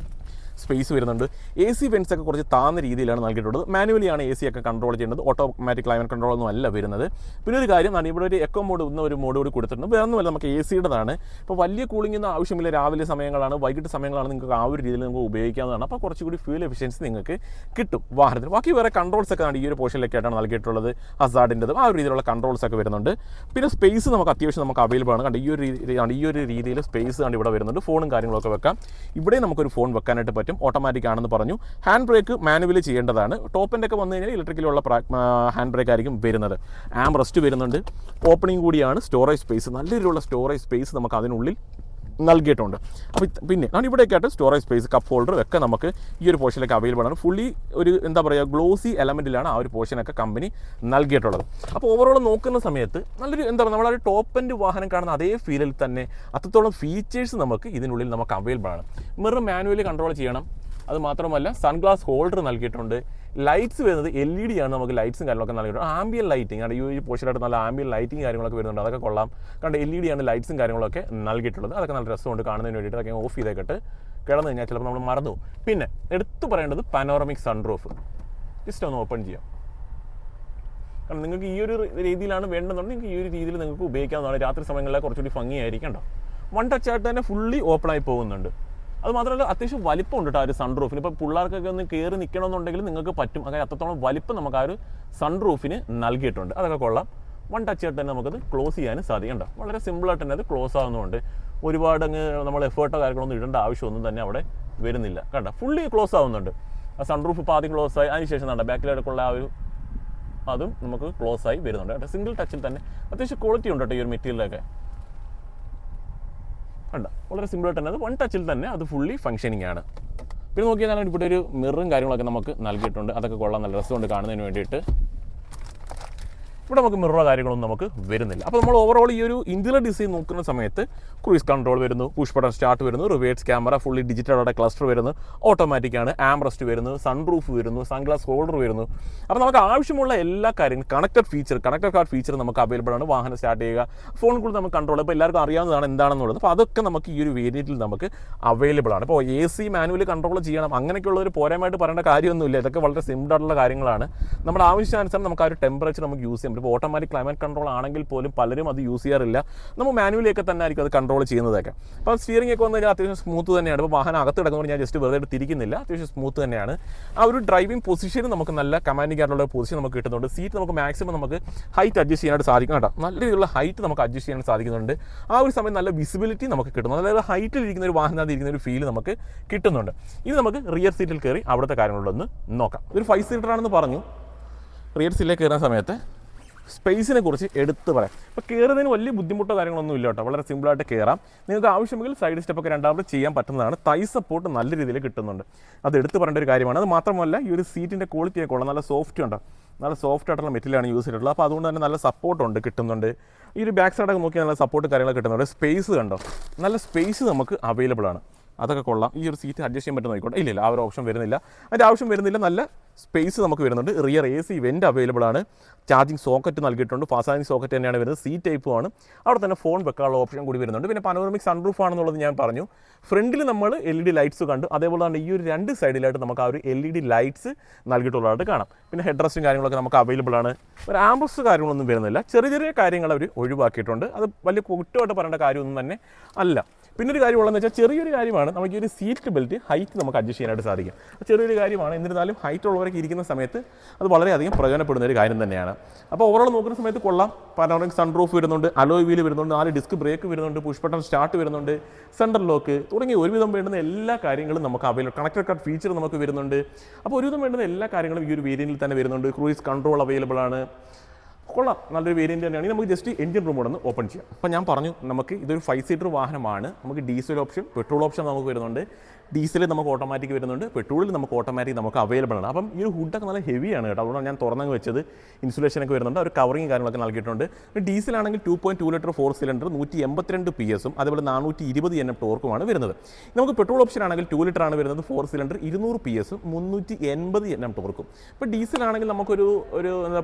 സ്പേസ് വരുന്നുണ്ട്. AC വെൻസ് ഒക്കെ കുറച്ച് താന്ന രീതിയിലാണ് നൽകിയിട്ടുള്ളത്. മാനുവലിയാണ് AC ഒക്കെ കൺട്രോൾ ചെയ്യുന്നത്, ഓട്ടോമാറ്റിക് ക്ലൈമറ്റ് കൺട്രോൾ ഒന്നും അല്ല വരുന്നത്. പിന്നെ ഒരു കാര്യം, ഇവിടെ ഒരു എക്കോ മോഡ് ഒരു മോഡ് കൂടി കൊടുത്തിട്ടുണ്ട്. വേറെ ഒന്നുമല്ല, നമുക്ക് AC-യുടേതാണ്. ഇപ്പോൾ വലിയ കൂളിംഗൊന്നും ആവശ്യമില്ല. രാവിലെ സമയങ്ങളാണ്, വൈകിട്ട് സമയങ്ങളാണ്, നിങ്ങൾക്ക് ആ ഒരു രീതിയിൽ നിങ്ങൾക്ക് ഉപയോഗിക്കാവുന്നതാണ്. അപ്പോൾ കുറച്ചുകൂടി ഫ്യൂൽ എഫിഷ്യൻസി നിങ്ങൾക്ക് കിട്ടും വാഹനത്തിന്. ബാക്കി വേറെ കൺട്രോൾസ് ഒക്കെ ഈ ഒരു പോർഷനിലേക്കായിട്ടാണ് നൽകിയിട്ടുള്ളത്. ഹസാർഡിൻ്റെതും ആ ഒരു രീതിയിലുള്ള കൺട്രോൾസ് ഒക്കെ വരുന്നുണ്ട്. പിന്നെ സ്പേസ് നമുക്ക് അത്യാവശ്യം നമുക്ക് അവൈലബിൾ ആണ്. കണ്ട് ഈ ഒരു രീതിയിൽ സ്പേസ് കണ്ട് ഇവിടെ വരുന്നുണ്ട്. ഫോണും കാര്യങ്ങളൊക്കെ വെക്കാം. ഇവിടെ നമുക്കൊരു ഫോൺ വെക്കാനായിട്ട് പറ്റും. ഓട്ടോമാറ്റിക് ആണെന്ന് പറഞ്ഞു. ഹാൻഡ് ബ്രേക്ക് മാനുവലി ചെയ്യേണ്ടതാണ്. ടോപ്പിൻ്റെ ഒക്കെ വന്നു കഴിഞ്ഞാൽ ഇലക്ട്രിക്കലുള്ള ഹാൻഡ് ബ്രേക്ക് ആയിരിക്കും വരുന്നത്. ആം റെസ്റ്റ് വരുന്നുണ്ട്. ഓപ്പണിംഗ് കൂടിയാണ്. സ്റ്റോറേജ് സ്പേസ്, നല്ല രീതിയിലുള്ള സ്റ്റോറേജ് സ്പേസ് നമുക്ക് അതിനുള്ളിൽ നൽകിയിട്ടുണ്ട്. അപ്പോൾ പിന്നെ ഇവിടേക്കായിട്ട് സ്റ്റോറേജ് സ്പേസ്, കപ്പ് ഹോൾഡർ ഒക്കെ നമുക്ക് ഈ ഒരു പോർഷനിലേക്ക് അവൈലബിൾ ആണ്. ഫുള്ളി ഒരു ഗ്ലോസി എലമെൻറ്റിലാണ് ആ ഒരു പോർഷനൊക്കെ കമ്പനി നൽകിയിട്ടുള്ളത്. അപ്പോൾ ഓവറോൾ നോക്കുന്ന സമയത്ത് നല്ലൊരു നമ്മളൊരു ടോപ്പ് എൻഡ് വാഹനം കാണുന്ന അതേ ഫീലിൽ തന്നെ അത്രത്തോളം ഫീച്ചേഴ്സ് നമുക്ക് ഇതിനുള്ളിൽ നമുക്ക് അവൈലബിൾ ആണ്. മിറർ മാനുവലി കൺട്രോൾ ചെയ്യണം. അത് മാത്രമല്ല സൺഗ്ലാസ് ഹോൾഡർ നൽകിയിട്ടുണ്ട്. ലൈറ്റ്സ് വരുന്നത് LED ആണ്. നമുക്ക് ലൈറ്റ്സും കാര്യങ്ങളൊക്കെ നൽകിയിട്ടുണ്ട്. ആംബിയൻ ലൈറ്റിംഗ് ആണ് ഈ പോർഷനായിട്ട്, നല്ല ആംബിയൻ ലൈറ്റിംഗ് കാര്യങ്ങളൊക്കെ വരുന്നുണ്ട്. അതൊക്കെ കൊള്ളാം. കണ്ട് LED ആണ് ലൈറ്റ്സും കാര്യങ്ങളൊക്കെ നൽകിയിട്ടുള്ളത്. അതൊക്കെ നല്ല രസമുണ്ട് കാണുന്നതിന് വേണ്ടിയിട്ട്. അതൊക്കെ ഓഫ് ചെയ്തേക്കിട്ട് കിടന്നു കഴിഞ്ഞാൽ ചിലപ്പോൾ നമ്മൾ മറന്നു. പിന്നെ എടുത്തു പറയേണ്ടത് പനോറമിക് സൺറൂഫ്. ജസ്റ്റ് ഒന്ന് ഓപ്പൺ ചെയ്യാം. കാരണം നിങ്ങൾക്ക് ഈ ഒരു രീതിയിലാണ് വേണ്ടതെന്നുണ്ടെങ്കിൽ നിങ്ങൾക്ക് ഈ ഒരു രീതിയിൽ നിങ്ങൾക്ക് ഉപയോഗിക്കാവുന്നതാണ്. രാത്രി സമയങ്ങളിൽ കുറച്ചുകൂടി ഭംഗിയായിരിക്കും. കേട്ടോ, 1 ടച്ചായിട്ട് തന്നെ ഫുള്ളി ഓപ്പണായി പോകുന്നുണ്ട്. അത് മാത്രമല്ല അത്യാവശ്യം വലിപ്പമുണ്ട് ആ ഒരു സൺറൂഫിന്. ഇപ്പോൾ പിള്ളേർക്കൊക്കെ ഒന്ന് കയറി നിൽക്കണമെന്നുണ്ടെങ്കിൽ നിങ്ങൾക്ക് പറ്റും. അങ്ങനെ അത്രത്തോളം വലിപ്പം നമുക്ക് ആ ഒരു സൺറൂഫിന് നൽകിയിട്ടുണ്ട്. അതൊക്കെ കൊള്ളാം. 1 ടച്ചായിട്ട് തന്നെ നമുക്കത് ക്ലോസ് ചെയ്യാനും സാധിക്കും. വളരെ സിമ്പിളായിട്ട് തന്നെ അത് ക്ലോസ് ആകുന്നതുകൊണ്ട് ഒരുപാട് നമ്മൾ എഫേർട്ടോ കാര്യങ്ങളൊന്നും ഇടേണ്ട ആവശ്യമൊന്നും തന്നെ അവിടെ വരുന്നില്ല. കണ്ടോ, ഫുള്ളി ക്ലോസ് ആവുന്നുണ്ട്. ആ സൺറൂഫ് ഇപ്പോൾ ആദ്യം ക്ലോസ് ആയി, അതിനുശേഷം ബാക്കിലേക്കുള്ള ആ ഒരു അതും നമുക്ക് ക്ലോസ് ആയി വരുന്നുണ്ട്. കേട്ടോ, സിംഗിൾ ടച്ചിൽ തന്നെ അത്യാവശ്യം ക്വാളിറ്റി ഉണ്ട് കേട്ടോ ഈ ഒരു മെറ്റീരിയലൊക്കെ. കണ്ടോ, വളരെ സിമ്പിളായിട്ട് തന്നെ അത് 1 ടച്ചിൽ തന്നെ അത് ഫുള്ളി ഫംഗ്ഷനിങ് ആണ്. പിന്നെ നോക്കിയാൽ ഇവിടെ ഒരു മിററും കാര്യങ്ങളൊക്കെ നമുക്ക് നൽകിയിട്ടുണ്ട്. അതൊക്കെ കൊള്ളാം, നല്ല രസമുണ്ട് കാണുന്നതിന് വേണ്ടിയിട്ട്. ഇവിടെ നമുക്ക് മിററോ കാര്യങ്ങളൊന്നും നമുക്ക് വരുന്നില്ല. അപ്പോൾ നമ്മൾ ഓവറോൾ ഈ ഒരു ഇന്റീരിയർ ഡിസൈൻ നോക്കുന്ന സമയത്ത് ക്രൂയിസ് കൺട്രോൾ വരുന്നു, പുഷ് ബട്ടൺ സ്റ്റാർട്ട് വരുന്നു, reverse camera, fully digital cluster വരുന്നു, ഓട്ടോമാറ്റിക് ആണ്, ആം റെസ്റ്റ് വരുന്നു, സൺറൂഫ് വരുന്നു, സൺഗ്ലാസ് ഹോൾഡർ വരുന്നു. അപ്പോൾ നമുക്ക് ആവശ്യമുള്ള എല്ലാ കാര്യങ്ങളും കണക്റ്റഡ് കാർ ഫീച്ചർ നമുക്ക് അവൈലബിൾ ആണ്. വാഹനം സ്റ്റാർട്ട് ചെയ്യുക, ഫോൺ കൂടി നമുക്ക് കൺട്രോൾ. ഇപ്പോൾ എല്ലാവർക്കും അറിയാവുന്നതാണ് എന്താണെന്നുള്ളത്. അപ്പോൾ അതൊക്കെ നമുക്ക് ഈ ഒരു വേരിയൻറ്റിൽ നമുക്ക് അവൈലബിൾ ആണ്. ഇപ്പോൾ AC മാനുവലി കൺട്രോൾ ചെയ്യണം അങ്ങനെയൊക്കെയുള്ള ഒരു പോരായ്മയായിട്ട് പറയേണ്ട കാര്യമൊന്നുമില്ല. ഇതൊക്കെ വളരെ സിമ്പിൾ ആയിട്ടുള്ള കാര്യങ്ങളാണ്. നമ്മുടെ ആവശ്യാനുസരണം നമുക്ക് ആ ഒരു ടെമ്പറേച്ചർ നമുക്ക് യൂസ് ചെയ്യാൻ. ഇപ്പോൾ ഓട്ടോമാറ്റിക് ക്ലൈമറ്റ് കൺട്രോൾ ആണെങ്കിൽ പോലും പലരും അത് യൂസ് ചെയ്യാറില്ല. നമ്മൾ മാനുവലിയൊക്കെ തന്നെ ആയിരിക്കും അത് കൺട്രോൾ ചെയ്യുന്നതൊക്കെ. അപ്പോൾ സ്റ്റിയറിംഗ് ഒക്കെ വന്നു കഴിഞ്ഞാൽ അത്യാവശ്യം സ്മൂത്ത് തന്നെയാണ്. ഇപ്പോൾ വാഹനം അകത്ത് കിടക്കുന്നതുകൊണ്ട് ഞാൻ ജസ്റ്റ് വെറുതെ തിരിക്കുന്നില്ല, അത്യാവശ്യം സ്മൂത്ത് തന്നെയാണ്. ആ ഒരു ഡ്രൈവിംഗ് പൊസിഷനും നമുക്ക് നല്ല കമാൻഡിംഗ് ആയിട്ടുള്ള പൊസിഷൻ നമുക്ക് കിട്ടുന്നുണ്ട്. സീറ്റ് നമുക്ക് മാക്സിമം നമുക്ക് ഹൈറ്റ് അഡ്ജസ്റ്റ് ചെയ്യാനായിട്ട് സാധിക്കും. കേട്ടോ, നല്ല രീതിയിലുള്ള ഹൈറ്റ് നമുക്ക് അഡ്ജസ്റ്റ് ചെയ്യാൻ സാധിക്കുന്നുണ്ട്. ആ ഒരു സമയം നല്ല വിസിബിലിറ്റി നമുക്ക് കിട്ടുന്നു. അതായത് ഹൈറ്റിൽ ഇരിക്കുന്ന ഒരു വാഹനത്തിൽ ഇരിക്കുന്ന ഒരു ഫീൽ നമുക്ക് കിട്ടുന്നുണ്ട്. ഇനി നമുക്ക് റിയർ സീറ്റിൽ കയറി അവിടുത്തെ കാര്യങ്ങളൊന്ന് നോക്കാം. ഇതൊരു 5 സീറ്ററാണെന്ന് പറഞ്ഞു. റിയർ സീറ്റിലേക്ക് കയറുന്ന സമയത്ത് സ്പേസിനെ കുറിച്ച് എടുത്ത് പറയാം. ഇപ്പോൾ കയറുന്നതിന് വലിയ ബുദ്ധിമുട്ടോ കാര്യങ്ങളൊന്നും ഇല്ല കേട്ടോ, വളരെ സിമ്പിളായിട്ട് കയറാം. നിങ്ങൾക്ക് ആവശ്യമെങ്കിൽ സൈഡ് സ്റ്റെപ്പൊക്കെ രണ്ടാമത് ചെയ്യാൻ പറ്റുന്നതാണ്. തൈ സപ്പോർട്ട് നല്ല രീതിയിൽ കിട്ടുന്നുണ്ട്, അത് എടുത്ത് പറയേണ്ട ഒരു കാര്യമാണ്. അത് മാത്രമല്ല ഈ ഒരു സീറ്റിൻ്റെ ക്വാളിറ്റിയൊക്കെ ഉള്ള നല്ല സോഫ്റ്റ് ഉണ്ടോ, നല്ല സോഫ്റ്റ് ആയിട്ടുള്ള മെറ്റീരിയലാണ് യൂസ് ചെയ്തിട്ടുള്ളത്. അപ്പോൾ അതുകൊണ്ട് തന്നെ നല്ല സപ്പോർട്ടുണ്ട് കിട്ടുന്നുണ്ട്. ഈ ഒരു ബാക്ക് സൈഡൊക്കെ നോക്കിയാൽ നല്ല സപ്പോർട്ട് കാര്യങ്ങളൊക്കെ കിട്ടുന്നുണ്ട്. സ്പേസ് കണ്ടോ, നല്ല സ്പേസ് നമുക്ക് അവൈലബിൾ ആണ്. അതൊക്കെ കൊള്ളാം. ഈ ഒരു സീറ്റ് അഡ്ജസ്റ്റ് ചെയ്യാൻ പറ്റുന്ന നോക്കിക്കോട്ടെ. ഇല്ല, ആ ഒരു ഓപ്ഷൻ വരുന്നില്ല, അതിൻ്റെ ആവശ്യം വരുന്നില്ല. നല്ല സ്പേസ് നമുക്ക് വരുന്നുണ്ട്. റിയർ AC വെൻ്റ് അവൈലബിൾ ആണ്. ചാർജിങ് സോക്കറ്റ് നൽകിയിട്ടുണ്ട്. ഫാസ്റ്റ് ചാർജിങ് സോക്കറ്റ് തന്നെയാണ് വരുന്നത്. സി ടൈപ്പും ആണ്. അവിടെ തന്നെ ഫോൺ വെക്കാനുള്ള ഓപ്ഷൻ കൂടി വരുന്നുണ്ട്. പിന്നെ പനോറമിക് സൺറൂഫ് ആണെന്നുള്ളത് ഞാൻ പറഞ്ഞു. ഫ്രണ്ടിൽ നമ്മൾ LED ലൈറ്റ്സ് കണ്ടു. അതേപോലെ തന്നെ ഈ ഒരു 2 സൈഡിലായിട്ട് നമുക്ക് ആ ഒരു LED ലൈറ്റ്സ് നൽകിയിട്ടുള്ളതായിട്ട് കാണാം. പിന്നെ ഹെഡ് റെസ്റ്റും കാര്യങ്ങളൊക്കെ നമുക്ക് അവൈലബിൾ ആണ്. ഒരു ആംബസ് കാര്യങ്ങളൊന്നും വരുന്നില്ല. ചെറിയ ചെറിയ കാര്യങ്ങൾ അവർ ഒഴിവാക്കിയിട്ടുണ്ട്. അത് വലിയ കുറ്റമായിട്ട് പറയേണ്ട കാര്യമൊന്നും തന്നെ അല്ല. പിന്നെ ഒരു കാര്യമുള്ളതെന്ന് വെച്ചാൽ ചെറിയൊരു കാര്യമാണ്, നമുക്ക് ഈ ഒരു സീറ്റ് ബെൽറ്റ് ഹൈറ്റ് നമുക്ക് അഡ്ജസ്റ്റ് ചെയ്യാനായിട്ട് സാധിക്കും. ചെറിയൊരു കാര്യമാണ്, എന്നിരുന്നാലും ഹൈറ്റ് ഉള്ളവരൊക്കെ ഇരിക്കുന്ന സമയത്ത് അത് വളരെയധികം പ്രയോജനപ്പെടുന്ന ഒരു കാര്യം തന്നെയാണ്. അപ്പോൾ ഓവറോൾ നോക്കുന്ന സമയത്ത് കൊള്ളാം. പാനോറമിക് സൺറൂഫ് വരുന്നുണ്ട്, അലോയ് വീൽ വരുന്നുണ്ട്, 4 ഡിസ്ക് ബ്രേക്ക് വരുന്നുണ്ട്, പുഷ് ബട്ടൺ സ്റ്റാർട്ട് വരുന്നുണ്ട്, സെൻട്രൽ ലോക്ക് തുടങ്ങി ഒരുവിധം വേണ്ടുന്ന എല്ലാ കാര്യങ്ങളും നമുക്ക് അവൈലബിൾ. കണക്റ്റഡ് കാർ ഫീച്ചർ നമുക്ക് വരുന്നുണ്ട്. അപ്പോൾ ഒരുവിധം വേണ്ടുന്ന എല്ലാ കാര്യങ്ങളും ഈ ഒരു വേരിയൻറ്റിൽ തന്നെ വരുന്നുണ്ട്. ക്രൂയിസ് കൺട്രോൾ അവൈലബിൾ ആണ്. കൊള്ളാം, നല്ലൊരു വേരിയൻ്റ് തന്നെയാണ്. നമുക്ക് ജസ്റ്റ് എഞ്ചിൻ റൂം കൂടെ ഒന്ന് ഓപ്പൺ ചെയ്യാം. അപ്പോൾ ഞാൻ പറഞ്ഞു നമുക്ക് ഇതൊരു 5 സീറ്റർ വാഹനമാണ്. നമുക്ക് ഡീസൽ ഓപ്ഷൻ, പെട്രോൾ ഓപ്ഷൻ നമുക്ക് വരുന്നുണ്ട്. ഡീസൽ നമുക്ക് ഓട്ടോമാറ്റിക് വരുന്നുണ്ട്, പെട്രോളിൽ നമുക്ക് ഓട്ടോമാറ്റിക് നമുക്ക് അവൈലബിൾ ആണ്. അപ്പം ഈ ഒരു ഹുഡൊക്കെ നല്ല ഹെവിയാണ് കേട്ടോ, അതുകൊണ്ടാണ് ഞാൻ തുറന്നു വെച്ചത്. ഇൻസുലേഷനൊക്കെ വരുന്നുണ്ട്, ഒരു കവറിങ് കാര്യങ്ങളൊക്കെ നൽകിയിട്ടുണ്ട്. ഡീസലാണെങ്കിൽ 2.2 ലിറ്റർ 4 സിലിണ്ടർ 182 PS അതേപോലെ 420 Nm ടോർക്കുമാണ് വരുന്നത്. നമുക്ക് പെട്രോൾ ഓപ്ഷൻ ആണെങ്കിൽ 2 ലിറ്റർ ആണ് വരുന്നത്, 4 സിലിണ്ടർ 200 PS 380 Nm ടോർക്കും. ഇപ്പോൾ ഡീസലാണെങ്കിൽ നമുക്കൊരു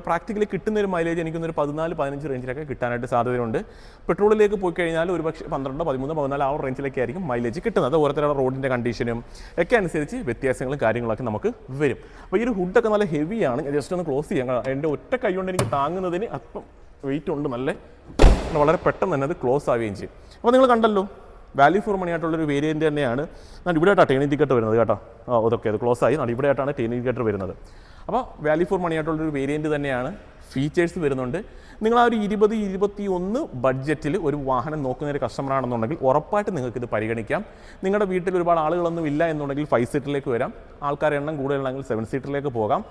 പ്രാക്ടിക്കലി കിട്ടുന്ന ഒരു മൈലേജ് എനിക്കൊന്നൊരു 14-15 റേഞ്ചിലൊക്കെ കിട്ടാനായിട്ട് സാധ്യതയുണ്ട്. പെട്രോളിലേക്ക് പോയി കഴിഞ്ഞാൽ ഒരു പക്ഷേ 12, 13, 14 ആ റേഞ്ചിലൊക്കെ ആയിരിക്കും മൈലേജ് കിട്ടുന്നത്. ഓരോരുത്തരുടെ റോഡിൻ്റെ കണ്ടീഷനും ഒക്കെ അനുസരിച്ച് വ്യത്യാസങ്ങളും കാര്യങ്ങളൊക്കെ നമുക്ക് വരും. അപ്പോൾ ഈ ഒരു ഹുഡൊക്കെ നല്ല ഹെവിയാണ്. ഞാൻ ജസ്റ്റ് ഒന്ന് ക്ലോസ് ചെയ്യാം. എൻ്റെ ഒറ്റ കൈ കൊണ്ട് എനിക്ക് താങ്ങുന്നതിന് അല്പം വെയിറ്റ് ഉണ്ട്, വളരെ പെട്ടെന്ന് തന്നെ അത് ക്ലോസ് ആവുകയും ചെയ്യും. അപ്പോൾ നിങ്ങൾ കണ്ടല്ലോ, വാല്യൂ ഫോർ മണി ആയിട്ടുള്ളൊരു വേരിയൻ്റ് തന്നെയാണ്. ഞാൻ ഇവിടെ ആയിട്ടാണ് ടേൺ ഇൻഡിക്കേറ്റർ വരുന്നത് കേട്ടോ. അതൊക്കെ അത് ക്ലോസ് ആയി, ഇവിടെ ആയിട്ടാണ് ടേൺ ഇൻഡിക്കേറ്റർ വരുന്നത്. അപ്പോൾ വാല്യൂ ഫോർ മണി ആയിട്ടുള്ളൊരു വേരിയൻറ്റ് തന്നെയാണ്. ഫീച്ചേഴ്സ് വരുന്നുണ്ട്. നിങ്ങൾ ആ ഒരു 20-21 ബഡ്ജറ്റിൽ ഒരു വാഹനം നോക്കുന്ന ഒരു കസ്റ്റമറാണെന്നുണ്ടെങ്കിൽ ഉറപ്പായിട്ട് നിങ്ങൾക്ക് ഇത് പരിഗണിക്കാം. നിങ്ങളുടെ വീട്ടിൽ ഒരുപാട് ആളുകളൊന്നും ഇല്ല എന്നുണ്ടെങ്കിൽ 5 സീറ്ററിലേക്ക് വരാം. ആൾക്കാരുടെ എണ്ണം കൂടുതലുണ്ടെങ്കിൽ 7 സീറ്ററിലേക്ക് പോകാം.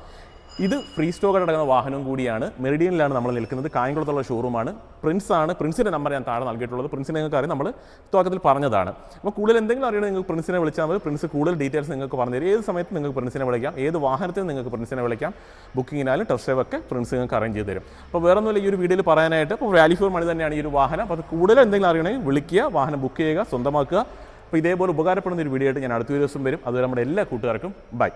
ഇത് ഫ്രീ സ്റ്റോക്ക് നടക്കുന്ന വാഹനവും കൂടിയാണ്. മെറിഡിയനിലാണ് നമ്മൾ നിൽക്കുന്നത്, കായംകുളത്തുള്ള ഷോറൂമാണ്. പ്രിൻസിൻ്റെ നമ്പർ ഞാൻ താഴെ നൽകിയിട്ടുള്ളത്. പ്രിൻസിനെ നിങ്ങൾക്ക് അറിയാം, നമ്മൾ തുടക്കത്തിൽ പറഞ്ഞതാണ്. അപ്പോൾ കൂടുതൽ എന്തെങ്കിലും അറിയണമെങ്കിൽ നിങ്ങൾക്ക് പ്രിൻസിനെ വിളിച്ചാൽ മതി. പ്രിൻസ് കൂടുതൽ ഡീറ്റെയിൽസ് നിങ്ങൾക്ക് പറഞ്ഞു തരും. ഏത് സമയത്ത് നിങ്ങൾക്ക് പ്രിൻസിനെ വിളിക്കാം, ഏത് വാഹനത്തിൽ നിങ്ങൾക്ക് പ്രിൻസിനെ വിളിക്കാം. ബുക്കിങ്ങിനാലും ടെസ്റ്റ് ഡ്രൈവ് ഒക്കെ പ്രിൻസ് നിങ്ങൾക്ക് അറേഞ്ച് ചെയ്ത് തരും. അപ്പോൾ വേറെ ഒന്നുമില്ല ഈ ഒരു വീഡിയോയിൽ പറയാനായിട്ട്. അപ്പോൾ വാല്യൂ ഫോർ മണി തന്നെയാണ് ഈ ഒരു വാഹനം. അപ്പോൾ അത് കൂടുതൽ എന്തെങ്കിലും അറിയണമെങ്കിൽ വിളിക്കുക, വാഹനം ബുക്ക് ചെയ്യുക, സ്വന്തമാക്കുക. അപ്പോൾ ഇതേപോലെ ഉപകാരപ്പെടുന്ന ഒരു വീഡിയോ ആയിട്ട് ഞാൻ അടുത്ത ദിവസം വരും. അതുവരെ നമ്മുടെ എല്ലാ കൂട്ടുകാർക്കും ബൈ.